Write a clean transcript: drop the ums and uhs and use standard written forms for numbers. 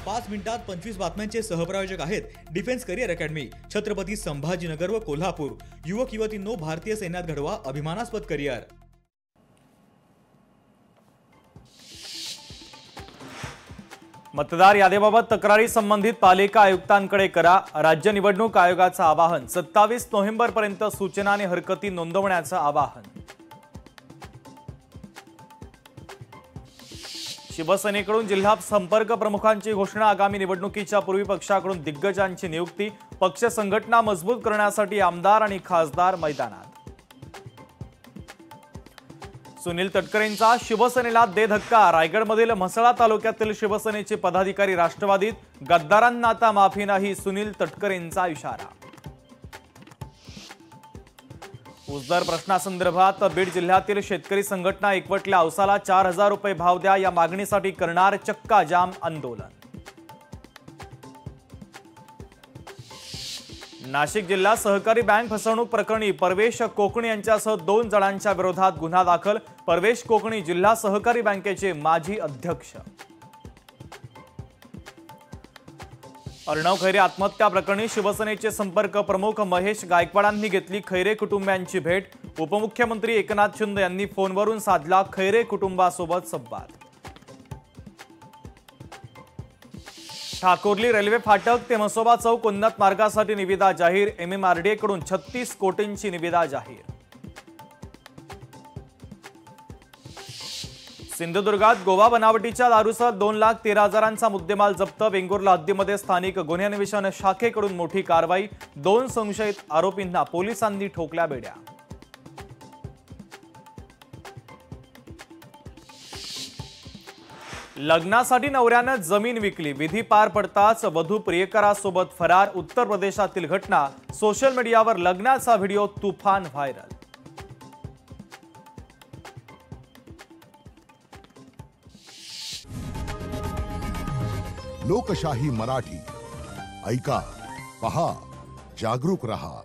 5 मिनिटात 25 बातम्यांचे सहप्रायोजक आहेत defence career academy, Chhatrapati Sambhajinagar व कोल्हापूर। युवक युवतींनो, भारतीय सैन्यात घडवा अभिमानास्पद करिअर। मतदार यादीबाबत तक्रारी संबंधित पालिका आयुक्तांकडे करा, राज्य निवडणूक आयोगाचं आवाहन। 27 नोव्हेंबरपर्यंत सूचना आणि हरकती नोंदवण्याचं आवाहन। शिवसेनेकडून जिल्हा संपर्क प्रमुखांची घोषणा, आगामी निवडणुकीच्या पूर्वी पक्षाकडून दिग्गजांची नियुक्ती, पक्ष संघटना मजबूत करण्यासाठी आमदार आणि खासदार मैदानात। सुनील तटकरेंचा शिवसेनेला दे धक्का, रायगडमधील म्हसळा तालुक्यातील शिवसेनेचे पदाधिकारी राष्ट्रवादीत, गद्दारांना आता माफी नाही, सुनील तटकरेंचा इशारा। ऊसदर प्रश्नासंदर्भात बीड जिल्ह्यातील शेतकरी संघटना एकवटल्या, औसाला 4000 रुपये भाव द्या या मागणीसाठी करणार चक्का जाम आंदोलन। नाशिक जिल्हा सहकारी बँक फसवणूक प्रकरणी परवेश कोकणी यांच्यासह 2 जणांच्या विरोधात गुन्हा दाखल, परवेश कोकणी जिल्हा सहकारी बँकेचे माजी अध्यक्ष। अर्णव खैरे आत्महत्या प्रकरणी शिवसेनेचे संपर्क प्रमुख महेश गायकवाडांनी घेतली खैरे कुटुंबियांची भेट, उपमुख्यमंत्री एकनाथ शिंदे यांनी फोनवरून साधला खैरे कुटुंबासोबत संवाद। ठाकुर्ली रेल्वे फाटक ते म्हसोबा चौक उन्नत मार्गासाठी निविदा जाहीर, MMRDA कडून 36 कोटींची निविदा जाहीर। सिंधुदुर्गात गोवा बनावटीच्या दारूसह 2,13,000चा मुद्देमाल जप्त, वेंगुर्ला हद्दीमध्ये स्थानिक गुन्हे अन्वेषण शाखेकडून मोठी कारवाई, 2 संशयित आरोपींना पोलिसांनी ठोकल्या बेड्या। लग्नासाठी नवऱ्यानं जमीन विकली, विधी पार पडताच वधू प्रियकरासोबत फरार, उत्तर प्रदेशातील घटना, सोशल मीडियावर लग्नाचा व्हिडिओ तुफान व्हायरल। लोकशाही मराठी, ऐका, पहा, जागरूक रहा।